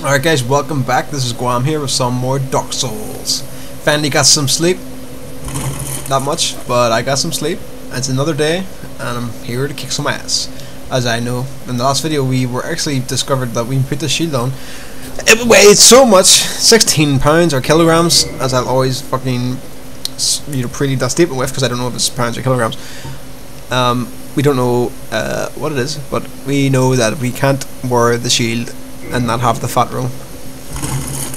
Alright guys, welcome back. This is Guam here with some more Dark Souls. Finally got some sleep. Not much, but I got some sleep. It's another day, and I'm here to kick some ass. As I know, in the last video we were actually discovered that we put the shield on. It weighed so much, 16 pounds or kilograms, as I'll always fucking pretty that statement with, because I don't know if it's pounds or kilograms. We don't know what it is, but we know that we can't wear the shield and not have the fat roll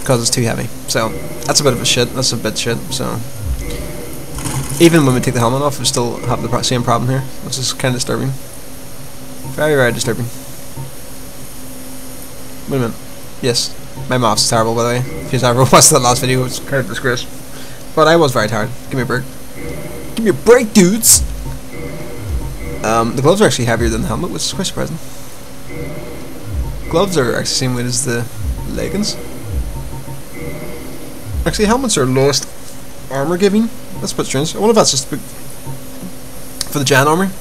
because it's too heavy. So that's a bit of a shit. That's a bit shit. So even when we take the helmet off, we still have the same problem here, which is kind of disturbing. Very, very disturbing. Wait a minute. Yes, my maths is terrible, by the way. If you've ever watched the last video, it's kind of disgrace. But I was very tired. Give me a break. Give me a break, dudes. The gloves are actually heavier than the helmet, which is quite surprising. Gloves are actually the same weight as the leggings. Actually, helmets are lowest armor giving. That's a bit strange. I wonder if that's just for the Jan armor.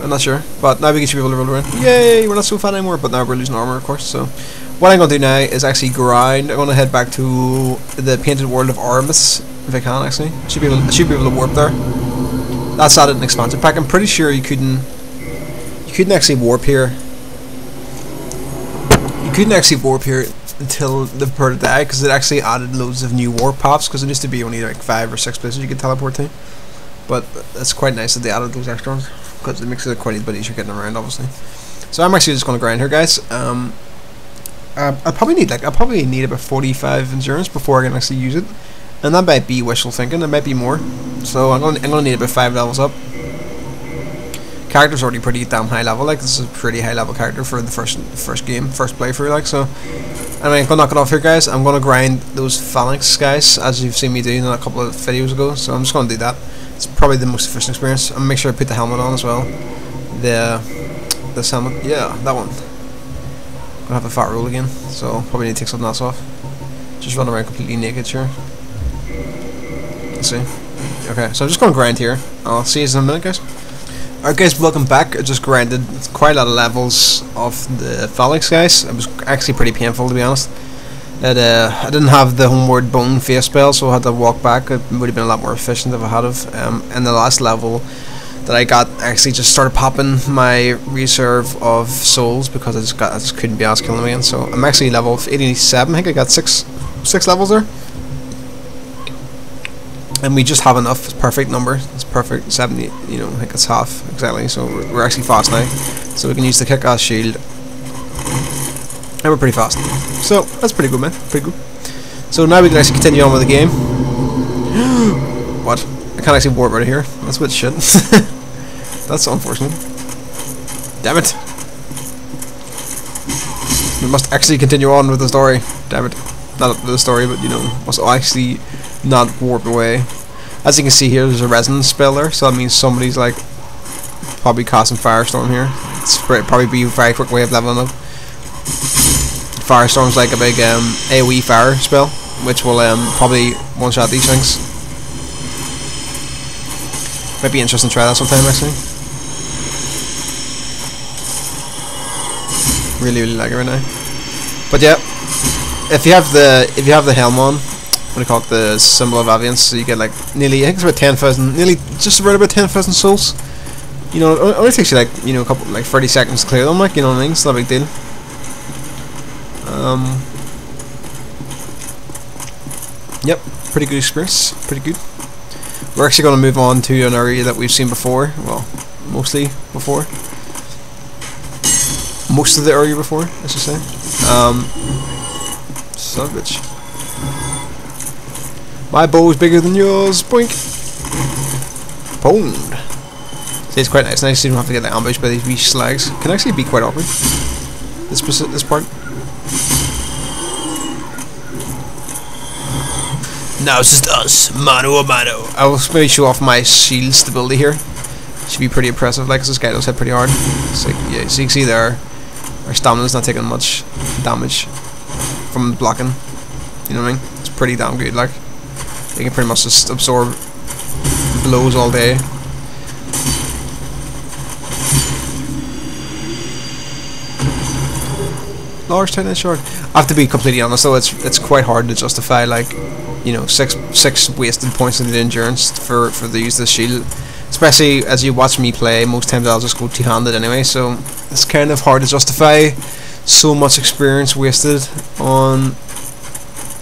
I'm not sure. But now we should be able to roll around. Yay! We're not so fat anymore, but now we're losing armor, of course. So what I'm going to do now is actually grind. I'm going to head back to the Painted World of Aramis, if I can. Actually, I should be able to warp there. That's added an expansion pack. I'm pretty sure you couldn't actually warp here. You couldn't actually warp here until the part of die, because it actually added loads of new warp paths, because it used to be only like 5 or 6 places you could teleport to. But it's quite nice that they added those extra ones, because it makes it quite a bit easier getting around, obviously. So I'm actually just going to grind here, guys. I'll probably need about 45 endurance before I can actually use it, and that might be wishful thinking. It might be more. So I'm gonna need about 5 levels up. Character's already pretty damn high level. Like, this is a pretty high level character for the first playthrough. Like, so anyway, I'm gonna knock it off here, guys. I'm gonna grind those phalanx guys, as you've seen me do in a couple of videos ago. So I'm just gonna do that. It's probably the most efficient experience. I'm gonna make sure I put the helmet on as well. This helmet, yeah, that one. I'm gonna have a fat roll again, so probably need to take something else off. Just run around completely naked, sure. Let's see. Okay, so I'm just gonna grind here. I'll see you in a minute, guys. Alright guys, welcome back. I just grinded quite a lot of levels of the phalanx guys. It was actually pretty painful, to be honest. I didn't have the homeward bone face spell, so I had to walk back. It would have been a lot more efficient if I had of. And the last level that I got, I actually just started popping my reserve of souls, because I just couldn't be asked killing them again. So I'm actually level 87. I think I got six levels there. And we just have enough. It's perfect number. It's perfect. 70, you know, I think it's half exactly. So we're actually fast now. So we can use the kick-ass shield. And we're pretty fast. So that's pretty good, man. Pretty good. So now we can actually continue on with the game. What? I can't actually warp right here. That's a bit shit. That's unfortunate. Damn it. We must actually continue on with the story. Damn it. Not the story, but, you know, must actually not warp away. As you can see here, there's a resonance spell there, so that means somebody's like probably casting Firestorm here. It's probably be a very quick way of leveling up. Firestorm's like a big AoE fire spell, which will probably one-shot these things. Might be interesting to try that sometime, actually. Really like it right now. But yeah, if you have the helm on, what do you call it, the symbol of Aviance, so you get like nearly, I think it's about 10,000, nearly just around about 10,000 souls. You know, it only takes you like, you know, a couple, like 30 seconds to clear them, like, you know what I mean? It's not a big deal. Yep, pretty good experience, pretty good. We're actually going to move on to an area that we've seen before, well, mostly before. Most of the area before, I should say. Son of a bitch. My bow is bigger than yours. Boink. Pwned. See, it's quite nice. Nice you don't have to get like, ambushed by these wee slags. Can actually be quite awkward. This part. Now it's just us, mano a mano. I will maybe show off my shield stability here. Should be pretty impressive. Like, 'cause this guy does hit pretty hard. So yeah, so you can see there, our stamina's not taking much damage from blocking. You know what I mean? It's pretty damn good. Like, you can pretty much just absorb blows all day. large tight end short. I have to be completely honest though, it's quite hard to justify like, you know, six wasted points in the endurance for the use of the shield. Especially as you watch me play, most times I'll just go two-handed anyway, so it's kind of hard to justify so much experience wasted on,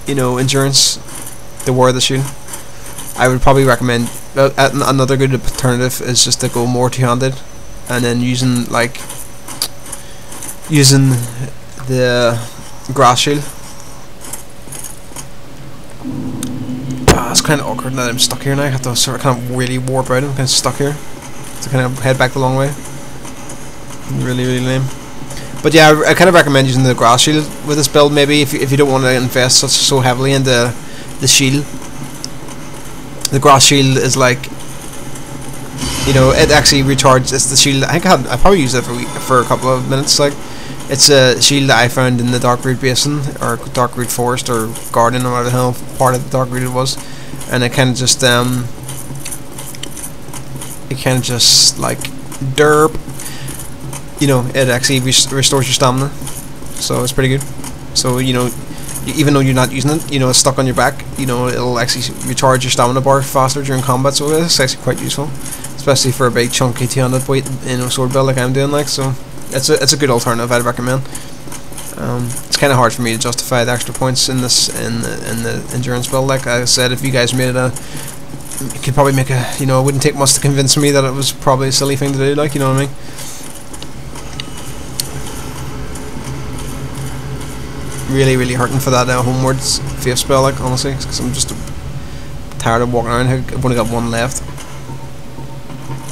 you know, endurance to wear the shield. I would probably recommend another good alternative is just to go more two-handed, and then using the grass shield. It's kind of awkward that I'm stuck here now. I have to sort of kind of really warp out. I'm kind of stuck here to kind of head back the long way. Really, really lame. But yeah, I kind of recommend using the grass shield with this build. Maybe if you don't want to invest so heavily into the shield. The grass shield is like, you know, it actually recharges. It's the shield. I think I probably used it for a couple of minutes. Like, it's a shield that I found in the Darkroot Basin or Darkroot Forest or Garden or whatever the hell part of the Darkroot it was, and it kind of just like derp. You know, it actually restores your stamina, so it's pretty good. So, you know, even though you're not using it, you know, it's stuck on your back, you know, it'll actually recharge your stamina bar faster during combat, so it's actually quite useful, especially for a big chunky two-handed weight, you know, sword build like I'm doing. Like, so it's a good alternative. I'd recommend. It's kind of hard for me to justify the extra points in this in the endurance build. Like I said, if you guys made it you could probably make a, you know, it wouldn't take much to convince me that it was probably a silly thing to do. Like, you know what I mean? Really, really hurting for that homewards faith spell, like, honestly, because I'm just tired of walking around. I've only got one left.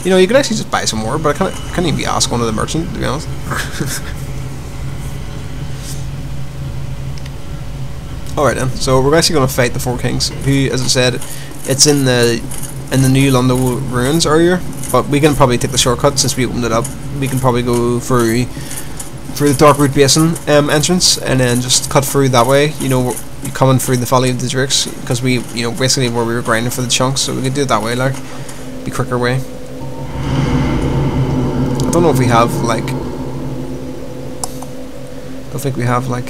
You know, you could actually just buy some more, but I can't even be asked one of the merchant, to be honest. Alright then, so we're actually going to fight the Four Kings, who, as I said, it's in the New London Ruins area, but we can probably take the shortcut since we opened it up. We can probably go through the Darkroot Basin entrance, and then just cut through that way. You know, coming through the Valley of the Drakes, because we, you know, basically where we were grinding for the chunks, so we could do it that way, like, be quicker way. I don't know if we have like, don't think we have like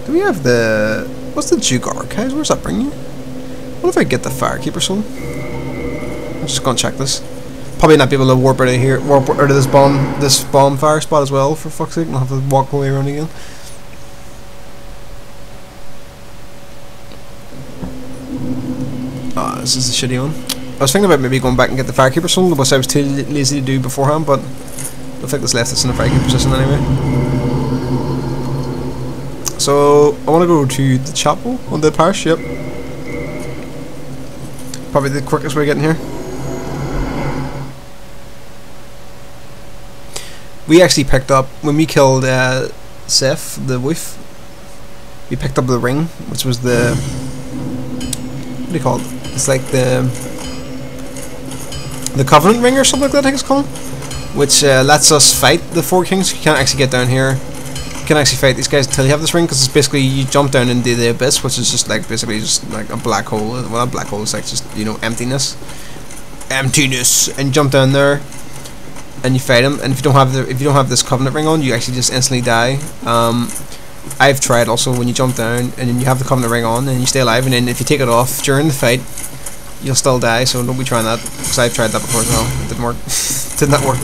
do we have the, what's the Duke Archives? Where's that bring you? What if I get the Firekeeper Soul? I'm just gonna check this. Probably not be able to warp out of here, warp out of this bonfire spot as well, for fuck's sake. I'll have to walk all the way around again. This is a shitty one. I was thinking about maybe going back and get the Firekeeper Soul, which I was too lazy to do beforehand, but I think this left us in a very good position anyway. So I want to go to the chapel on the parish. Yep. Probably the quickest way of getting here. We actually picked up, when we killed Seth, the wolf, we picked up the ring, which was the, what do you call it? It's like the Covenant ring or something like that, I think it's called, which lets us fight the Four Kings. You can't actually get down here. You can actually fight these guys until you have this ring, because it's basically you jump down into the abyss, which is just like basically just like a black hole. Well, not black hole, it's like just, you know, emptiness, and you jump down there and you fight him. And if you don't have this Covenant ring on, you actually just instantly die. I've tried also, when you jump down and then you have the Covenant ring on and you stay alive, and then if you take it off during the fight, you'll still die. So don't be trying that, because I've tried that before as well. It didn't work. Did not work.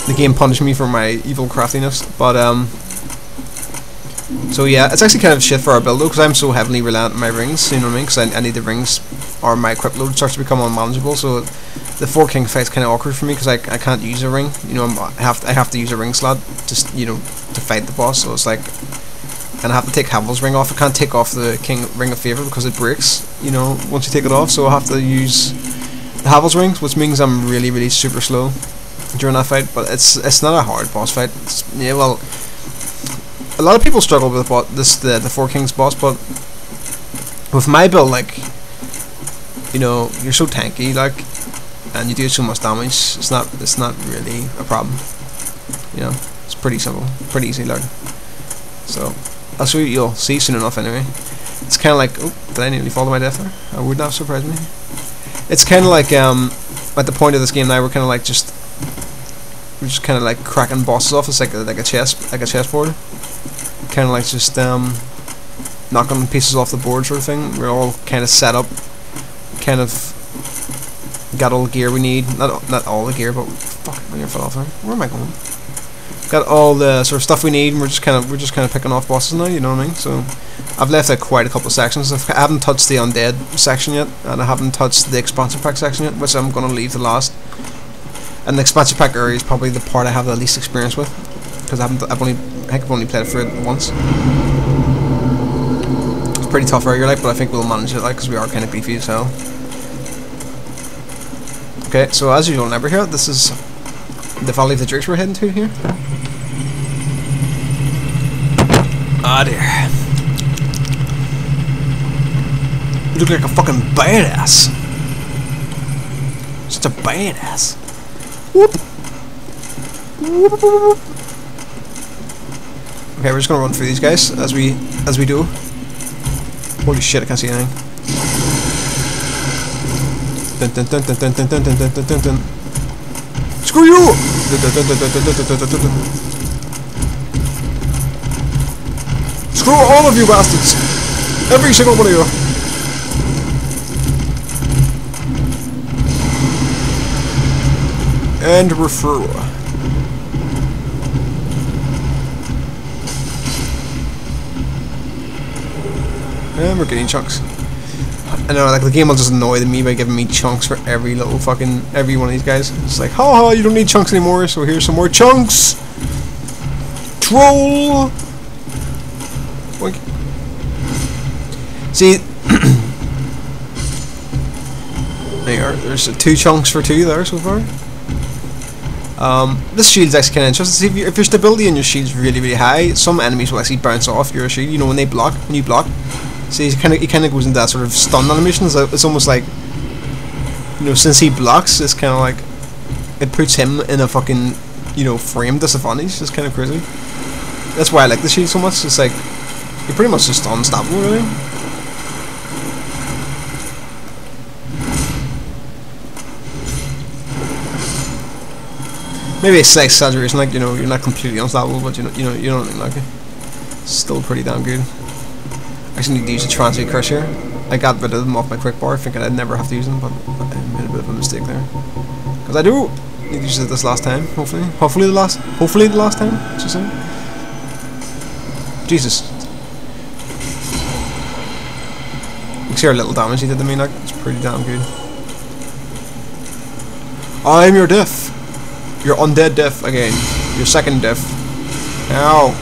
The game punished me for my evil craftiness. But so yeah, it's actually kind of shit for our build though, because I'm so heavily reliant on my rings. You know what I mean? Because I need the rings, or my equip load starts to become unmanageable. So the Four King fight's kind of awkward for me, because I can't use a ring. You know, I have to use a ring slot just, you know, to fight the boss. So it's like, and I have to take Havel's ring off. I can't take off the King Ring of Favor because it breaks, you know, once you take it off. So I have to use the Havel's rings, which means I'm really, really super slow during that fight. But it's not a hard boss fight. Yeah, well, a lot of people struggle with the Four Kings boss, but with my build, like, you know, you're so tanky, like, and you do so much damage. It's not really a problem. You know, it's pretty simple, pretty easy, like. So that's what you'll see soon enough. Anyway, it's kind of like, oh, did I nearly fall to my death there? I would not surprise me. It's kind of like at the point of this game now, we're kind of like just We're just kind of like cracking bosses off. It's like a chessboard. Kind of like just knocking pieces off the board sort of thing. We're all kind of set up, kind of got all the gear we need. Not all the gear, but fuck, I nearly fell off there. Where am I going? Got all the sort of stuff we need, and we're just kind of picking off bosses now. You know what I mean? So I've left out quite a couple of sections. I haven't touched the undead section yet, and I haven't touched the expansion pack section yet, which I'm gonna leave to last. And the expansion pack area is probably the part I have the least experience with, because I've only played it for it once. It's a pretty tough area, like, but I think we'll manage it, like, because we are kind of beefy as hell. Okay, so as usual, never here. This is the Valley of the Drakes we're heading to here. Ah dear. You look like a fucking badass. Such a badass. Whoop. Whoop, whoop, whoop. Okay, we're just gonna run through these guys as we do. Holy shit, I can't see anything. Dun, dun, dun, dun, dun, dun, dun, dun, dun, dun, dun. Screw you! Dun, dun, dun, dun, dun, dun, dun, dun, dun. Screw all of you bastards! Every single one of you! And we're through. And we're getting chunks. I know, like, the game will just annoy me by giving me chunks for every little fucking, every one of these guys. It's like, haha, you don't need chunks anymore, so here's some more chunks! Troll! Boink. See, there you are, there's 2 chunks for 2 there so far. This shield's actually kind of interesting. See, if your stability in your shield's really, really high, some enemies will actually bounce off your shield. You know, when you block. See, he kind of goes into that sort of stun animation. So it's almost like, you know, since he blocks, it's kind of like it puts him in a fucking, you know, frame disadvantage. It's kind of crazy. That's why I like the shield so much. It's like you're pretty much just unstoppable, really. Maybe it's like exaggeration, like, you know, you're not completely unstoppable, but you know what I mean, like, it's still pretty damn good. I actually need to use a translate curse here. I got rid of them off my quick bar, thinking I'd never have to use them, but I made a bit of a mistake there. Because I do need to use it this last time, hopefully the last time, I should say. Jesus. You can see how little damage he did to me, like, it's pretty damn good. I'm your death. Your undead death again. Your second death. Ow.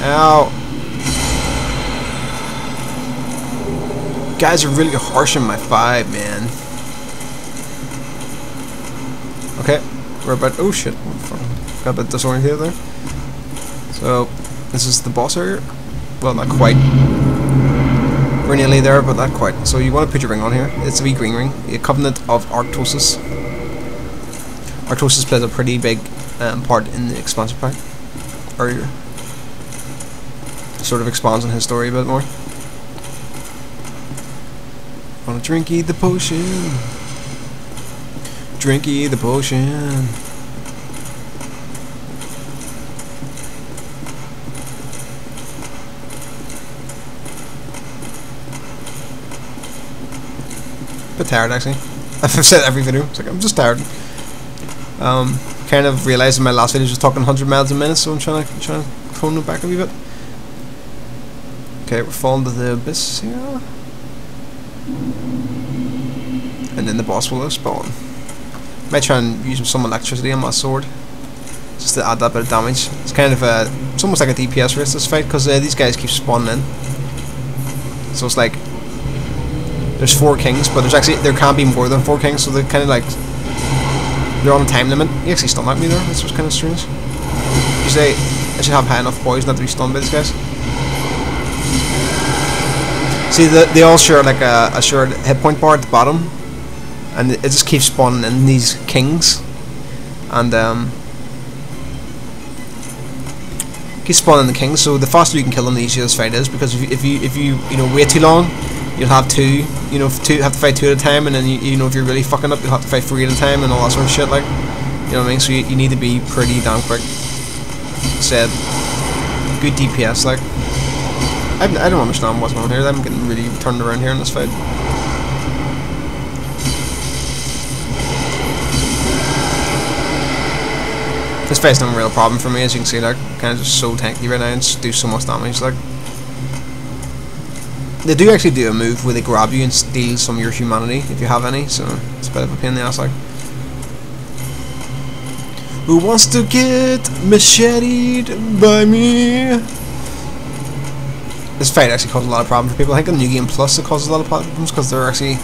Ow. Guys are really harsh on my 5, man. Okay. We're about. Oh shit. Got a bit disoriented there. So, this is the boss area. Well, not quite. We're nearly there, but not quite. So, you want to put your ring on here. It's a wee green ring. A Covenant of Arctosis. Arctosis plays a pretty big part in the expansion pack. Or sort of expands on his story a bit more. Wanna drinky the potion. Drinky the potion. A bit tired actually. I've said every video. It's like I'm just tired. Kind of realised in my last video I was talking 100 miles a minute, so I'm trying to tone it back a wee bit. Okay, we're falling to the abyss here. And then the boss will spawn. Might try and use some electricity on my sword, just to add that bit of damage. It's kind of it's almost like a DPS race, this fight, because these guys keep spawning in. So it's like there's 4 kings, but there can't be more than 4 kings, so they're kind of like they're on a time limit. He actually stunned at me there, which was kind of strange. Usually I should have high enough poison not to be stunned by these guys. See, they all share like a shared hit point bar at the bottom, and it just keeps spawning in these kings, and keeps spawning the kings. So the faster you can kill them, the easier this fight is, because if you wait too long, you'll have have to fight 2 at a time, and then you know, if you're really fucking up, you'll have to fight 3 at a time, and all that sort of shit. Like, You know what I mean? So you need to be pretty damn quick. Said, good DPS, like. I don't understand what's going on here. I'm getting really turned around here in this fight. This fight's not a real problem for me, as you can see. Like, kind of just so tanky right now and just do so much damage. Like, they do actually do a move where they grab you and steal some of your humanity if you have any. So it's a bit of a pain in the ass, like. Who wants to get macheted by me? This fight actually causes a lot of problems for people. I think on New Game Plus it causes a lot of problems because they're actually,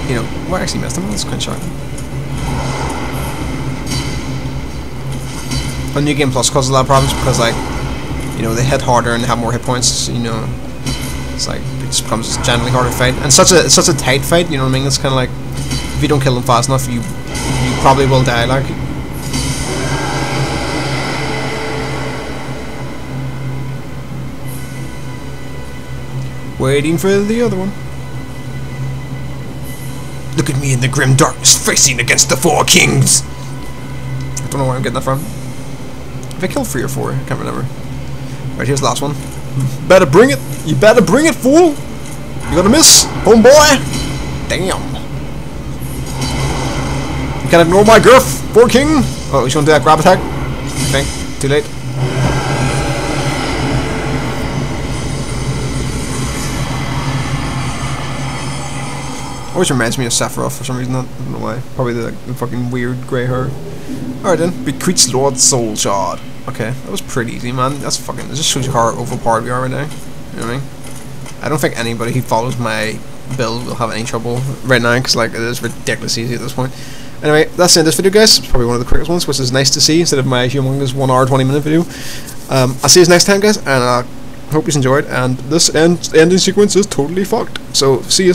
you know, what I actually missed them. That's quite shocking. On New Game Plus causes a lot of problems because, like, you know, they hit harder and they have more hit points. You know, it's like it just becomes a generally harder fight, and it's such a tight fight. You know what I mean? It's kind of like if you don't kill them fast enough, you probably will die. Like. Waiting for the other one. Look at me in the grim darkness, facing against the 4 kings. I don't know where I'm getting that from. Have I killed 3 or 4? I can't remember. Right, here's the last one. Better bring it. You better bring it, fool. You gonna miss, homeboy. Damn. You can't ignore my girth, 4 king. Oh, he's gonna do that grab attack. I think. Too late. Always reminds me of Sephiroth for some reason. I don't know why. Probably the fucking weird grey hair. Alright then. Bequeaths Lord Soul Shard. Okay, that was pretty easy, man. That's fucking. It just shows you how overpowered we are right now. You know what I mean? I don't think anybody who follows my build will have any trouble right now because, like, it is ridiculous easy at this point. Anyway, that's the end of this video, guys. It's probably one of the quickest ones, which is nice to see instead of my humongous 1 hour 20 minute video. I'll see you next time, guys, and I hope you enjoyed. And this ending sequence is totally fucked. So, see you.